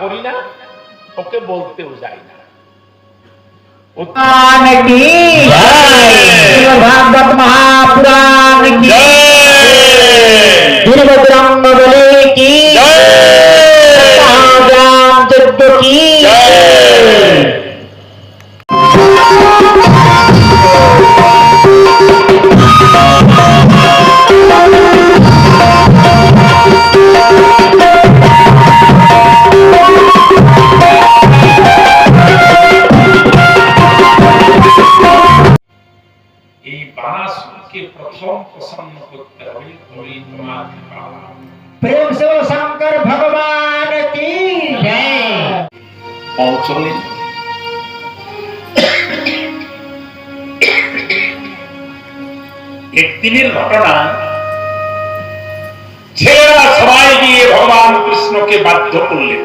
করি না, ওকে বলতেও যাই না। ভাগবত মহাপুরাণ কি বীরভদ্রঙ্গ বলে কি যজ্ঞ কি प्रथम प्रसन्न करते हुए कोई तुम्हारी प्रेम से शंकर भगवान की जय। पहुंचले एक दिन घटना ছেলেরা সবাই গিয়ে ভগবান কৃষ্ণকে বাধ্য করলেন,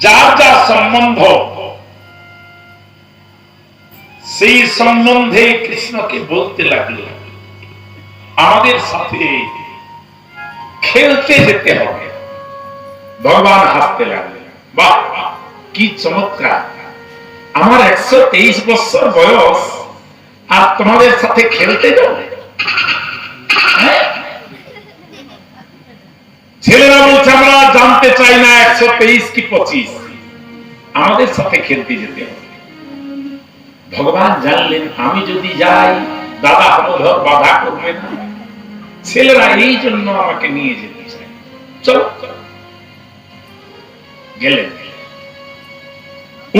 যার যার সম্বন্ধ সেই সম্বন্ধে কৃষ্ণকে বলতে লাগলো আমাদের সাথে খেলতে যেতে হবে। ভগবান হাসতে লাগলেন, বাহ কি চমৎকার, আমার 123 বছর বয়স আর তোমাদের সাথে খেলতে যাবে। ছেলেরা বলছে আমরা জানতে চাই না 123 কি 25, আমাদের সাথে খেলতে যেতে হবে। ভগবান জানলেন আমি যদি যাই দাদা হলধর বাধা করবে না, ছেলেরা এই জন্য আমাকে নিয়ে যেতে চায়, চলো গেলেন।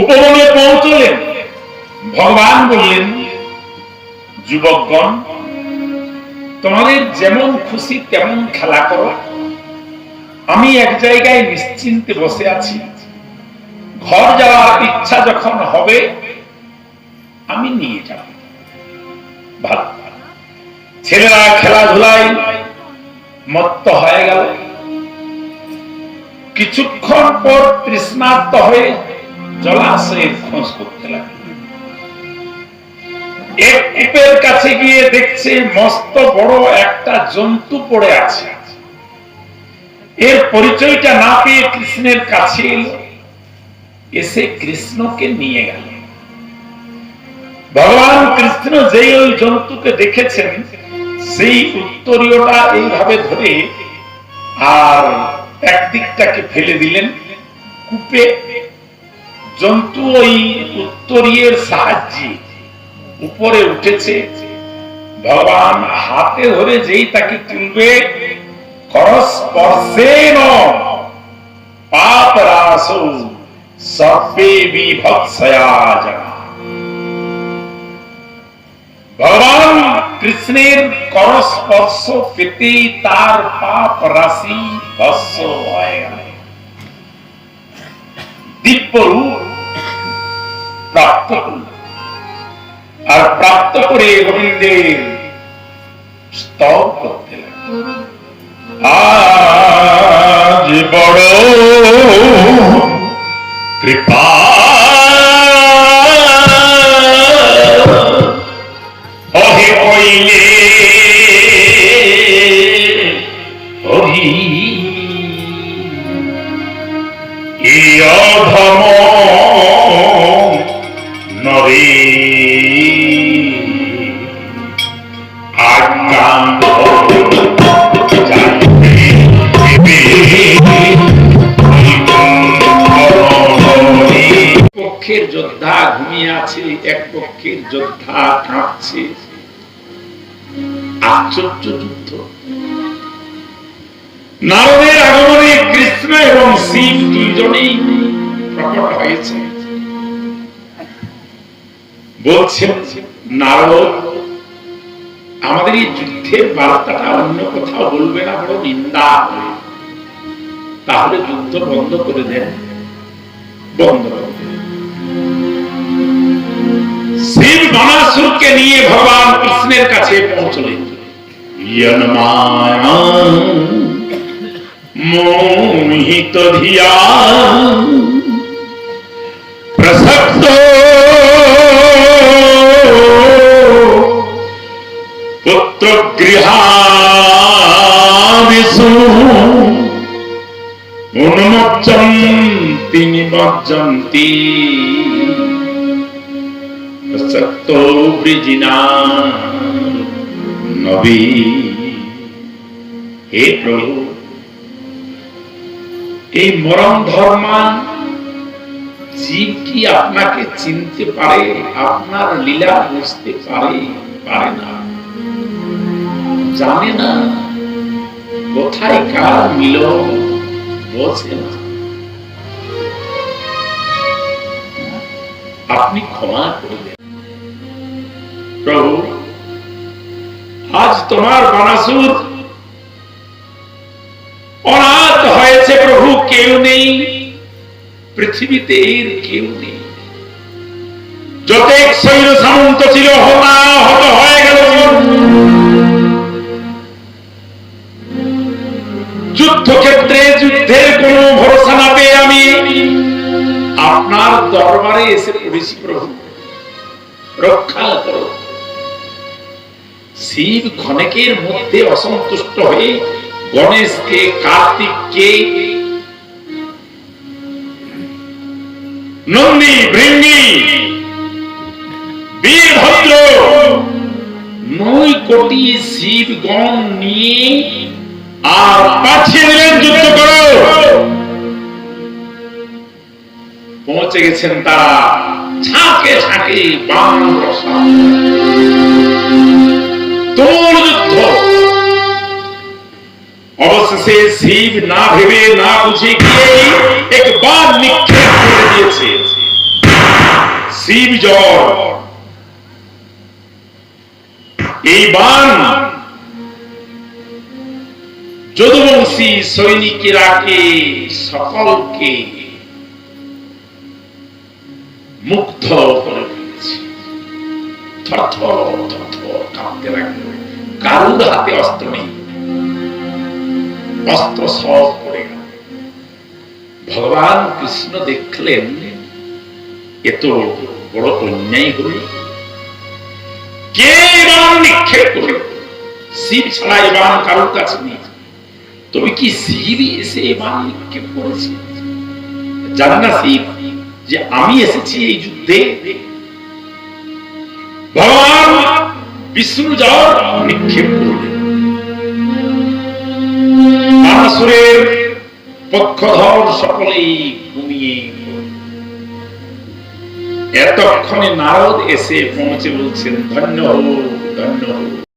উপবনে পৌঁছলেন, ভগবান বললেন যুবকগণ তোমাদের যেমন খুশি তেমন খেলা করো, আমি এক জায়গায় নিশ্চিন্তে বসে আছি, ঘর যাওয়ার ইচ্ছা যখন হবে আমি নিয়ে যাব। ভালো, ছেলেরা খেলাধুলায় মত্ত হয়ে গেল। কিছুক্ষণ পর তৃষ্ণার্ত হয়ে জলাশয়ের খোঁজ করতে লাগলো। এক কূপের কাছে গিয়ে দেখছে মস্ত বড় একটা জন্তু পড়ে আছে। এর পরিচয়টা না পেয়ে কৃষ্ণের কাছে এলো, এসে কৃষ্ণকে নিয়ে গেল। ভগবান কৃষ্ণ যেই ওই জন্তুকে দেখেছেন সেই উত্তরীয়টা এইভাবে ধরে আর একদিকটাকে ফেলে দিলেন কূপে। জন্তু ওই উত্তরীয়ের সাহায্যে উপরে উঠেছে। ভগবান হাতে ধরে যেই তাকে তুলবে, করস্পর্শেন পাপরাসো সর্বে বিভৎসয়া জনা। ভগবান কৃষ্ণের করস্পর্শ পেতে তার পাপ রাশি ভস্ম হয়ে গেল, দিব্য রূপ প্রাপ্ত করল। আর প্রাপ্ত করে গোবিন্দের স্তব করতে লাগল। আজ বড় কৃপা পক্ষের যোদ্ধা ঘুমিয়ে আছে, এক পক্ষের যোদ্ধা কাঁপছে। আশ্চর্য যুদ্ধ। নারদের আগমনে কৃষ্ণ এবং শিব দুইজনেই প্রকট হয়েছে। বলছেন নারদ আমাদের এই যুদ্ধ যুদ্ধের বার্তাটা অন্য কোথাও বলবে না, বড় নিন্দা হবে। তাহলে যুদ্ধ বন্ধ করে দেন, বন্ধ করে দেন। শিব বানাসুরকে নিয়ে ভগবান কৃষ্ণের কাছে পৌঁছলেন। মায়া মোহিত ধিয়া প্রসক্ত পুত্র গৃহাদিষু উন্মোচন্তি নিমজ্জন্তি প্রসক্তো বৃজিনা নবী। হে প্রভু, এই মরণ ধর্মান জীব কি আপনাকে চিনতে পারে? আপনার লীলা বুঝতে পারে? পারে না, জানে না, কোথায় কার মিলন বোঝে না। আপনি ক্ষমা করে দেন প্রভু। আজ তোমার বানাসুর অনাথ হয়েছে প্রভু, কেউ নেই পৃথিবীতে, এর কেউ নেই। যত এক সৈন্য সামন্ত ছিল হতাহত হয়ে গেল। যুদ্ধক্ষেত্রে যুদ্ধের কোনো ভরসা না পেয়ে আমি আপনার দরবারে এসে পড়েছি প্রভু, রক্ষা করো। শিব ক্ষণিকের মধ্যে অসন্তুষ্ট হয়ে গণেশকে, কার্তিককে, নন্দী, ভৃঙ্গি, বীরভদ্র 9 কোটি শিবগণ নিয়ে আর পাঠিয়ে দিলেন যুদ্ধ করো। পৌঁছে গেছেন তারা, ঝাঁকে ঝাঁকে বাণ বর্ষণ, তুমুল যুদ্ধ। অবশেষে শিব না ভেবে না বুঝে গিয়ে একবার নিক্ষেপ করে দিয়েছে। শিব জয়। এই বাণ যদুবংশী সৈনিকেরাকে সকলকে মুগ্ধ করে ফেলেছে। থরথর থরথর কাঁপতে লাগলো। কারুর হাতে অস্ত্র নেই, অস্ত্র সব পড়ে গেল। ভগবান কৃষ্ণ দেখলেন এত বড় অন্যায় হল, কে বাণ নিক্ষেপ করে? শিব ছাড়া এই বাণ কারোর কাছে নেই। তবে কি শিব এসে এই বাণ নিক্ষেপ করেছে? জানে না শিব যে আমি এসেছি এই যুদ্ধে? ভগবান বিষ্ণু যাওয়ার নিক্ষেপ করলেন। বানাসুরের পক্ষধর সকলেই ঘুমিয়ে পড়ল। এতক্ষণে নারদ এসে পৌঁছে বলছেন, ধন্য হো, ধন্য হো।